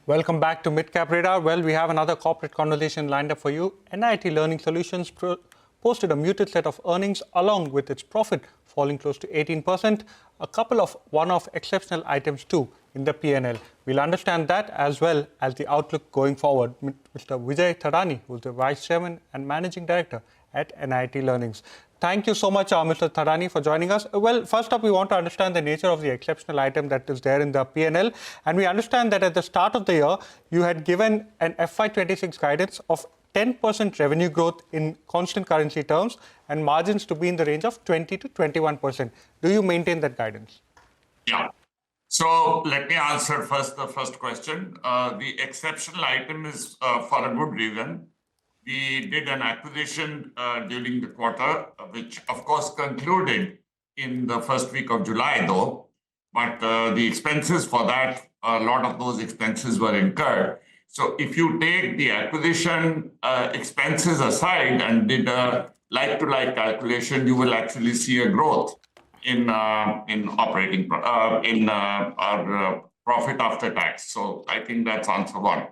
Welcome back to Midcap Radar. Well, we have another corporate conversation lined up for you. NIIT Learning Solutions posted a muted set of earnings along with its profit falling close to 18%. A couple of one-off exceptional items too in the P&L. We'll understand that as well as the outlook going forward. Mr. Vijay Thadani, who's the Vice Chairman and Managing Director at NIIT Learnings. Thank you so much, Mr. Thadani, for joining us. Well, first up, we want to understand the nature of the exceptional item that is there in the P&L. And we understand that at the start of the year, you had given an FY26 guidance of 10% revenue growth in constant currency terms and margins to be in the range of 20 to 21%. Do you maintain that guidance? Yeah. So let me answer first the first question. The exceptional item is for a good reason. We did an acquisition during the quarter, which of course concluded in the first week of July though, but the expenses for that, a lot of those expenses were incurred. So if you take the acquisition expenses aside and did a like-to-like calculation, you will actually see a growth in operating our profit after tax. So I think that's answer one.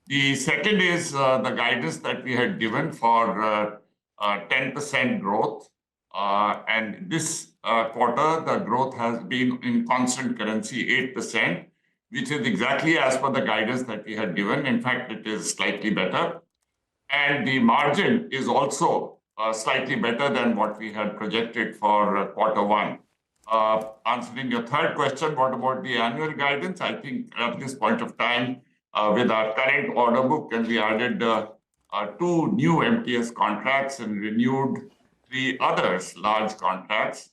The second is the guidance that we had given for 10% growth. And this quarter, the growth has been in constant currency 8%, which is exactly as per the guidance that we had given. In fact, it is slightly better. And the margin is also slightly better than what we had projected for quarter one. Answering your third question, what about the annual guidance? I think at this point of time, with our current order book, and we added 2 new MTS contracts and renewed 3 others, large contracts,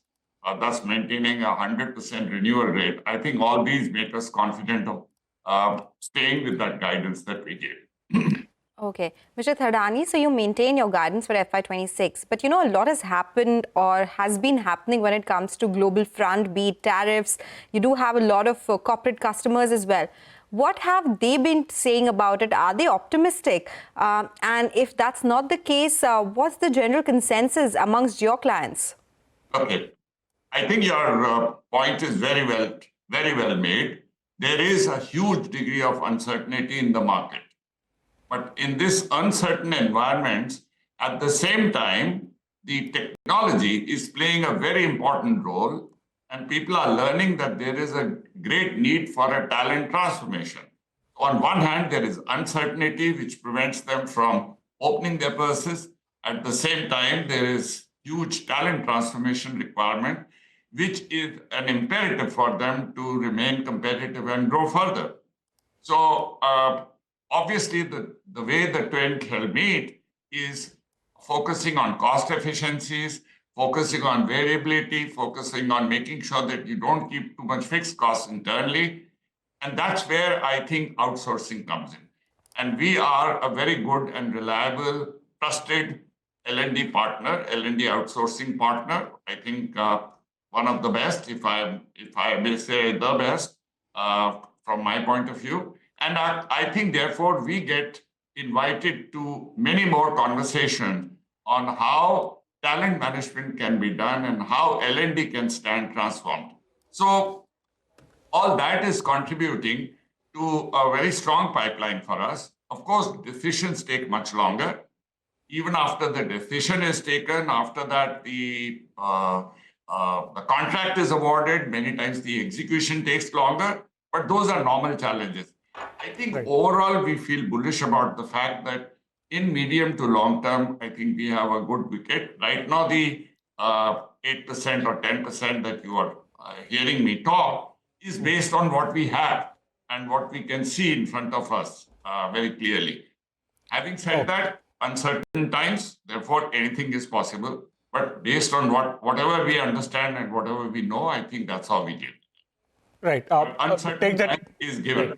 thus maintaining a 100% renewal rate. I think all these make us confident of staying with that guidance that we gave. Okay. Mr. Thadani, so you maintain your guidance for FY26, but a lot has happened or has been happening when it comes to global front, be it tariffs. You do have a lot of corporate customers as well. What have they been saying about it? Are they optimistic? And if that's not the case, what's the general consensus amongst your clients? Okay. I think your point is very well made. There is a huge degree of uncertainty in the market. But in this uncertain environment, at the same time, the technology is playing a very important role. And people are learning that there is a great need for a talent transformation. On one hand, there is uncertainty, which prevents them from opening their purses. At the same time, there is huge talent transformation requirement, which is an imperative for them to remain competitive and grow further. So obviously, the way the trend will meet is focusing on cost efficiencies, focusing on variability, focusing on making sure that you don't keep too much fixed costs internally. And that's where I think outsourcing comes in. And we are a very good and reliable, trusted L&D partner, L&D outsourcing partner. I think one of the best, if I may say the best, from my point of view. And I think, therefore, we get invited to many more conversations on how talent management can be done and how L&D can stand transformed. So all that is contributing to a very strong pipeline for us. Of course, decisions take much longer. Even after the decision is taken, after that the contract is awarded, many times the execution takes longer, but those are normal challenges. I think overall we feel bullish about the fact that in medium to long term, I think we have a good wicket. Right now, the 8% or 10% that you are hearing me talk is based on what we have and what we can see in front of us very clearly. Having said that, uncertain times, therefore anything is possible. But based on whatever we understand and whatever we know, I think that's how we did. Right. Uncertain time is given.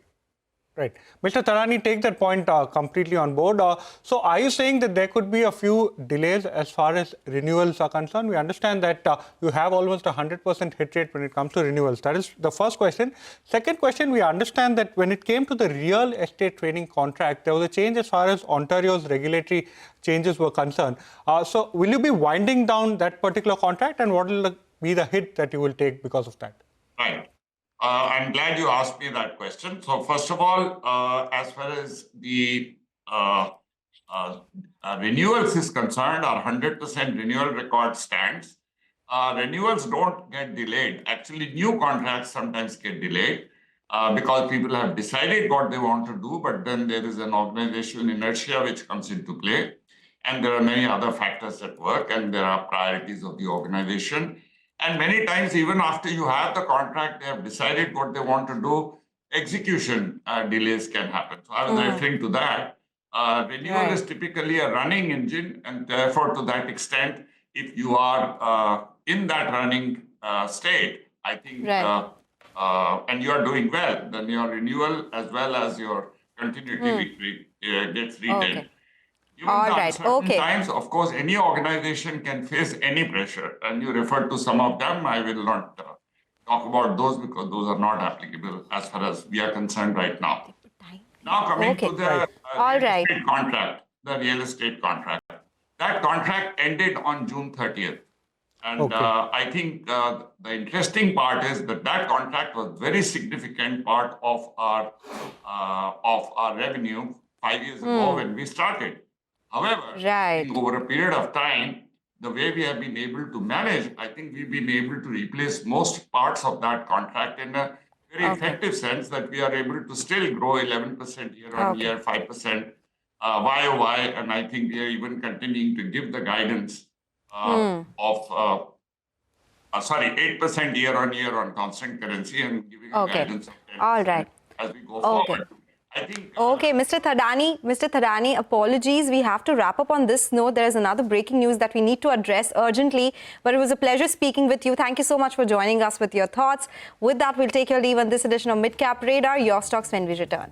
Right. Mr. Thadani, take that point completely on board. So are you saying that there could be a few delays as far as renewals are concerned? We understand that you have almost 100% hit rate when it comes to renewals. That is the first question. Second question, we understand that when it came to the real estate training contract, there was a change as far as Ontario's regulatory changes were concerned. So will you be winding down that particular contract, and what will be the hit that you will take because of that? Right. I'm glad you asked me that question. So first of all, as far as the renewals is concerned, our 100% renewal record stands. Renewals don't get delayed. Actually, new contracts sometimes get delayed because people have decided what they want to do, but then there is an organizational inertia which comes into play. And there are many other factors at work, and there are priorities of the organization. And many times, even after you have the contract, they have decided what they want to do, execution delays can happen. So I was referring to that. Renewal is typically a running engine, and therefore, to that extent, if you are in that running state, I think, and you are doing well, then your renewal as well as your continuity victory gets retained. Given the uncertain times, of course, any organization can face any pressure, and you referred to some of them. I will not talk about those because those are not applicable as far as we are concerned right now. Now coming to the real estate contract, the real estate contract. That contract ended on June 30th. And I think the interesting part is that that contract was very significant part of our revenue 5 years ago when we started. However, over a period of time, the way we have been able to manage, I think we've been able to replace most parts of that contract in a very effective sense that we are able to still grow 11% year on year, 5% YOY, and I think we are even continuing to give the guidance of 8% year on year on constant currency and giving a guidance of 10% as we go forward. I think, Mr. Thadani, apologies. We have to wrap up on this note. There is another breaking news that we need to address urgently. But it was a pleasure speaking with you. Thank you so much for joining us with your thoughts. With that, we'll take your leave on this edition of Midcap Radar. Your stocks when we return.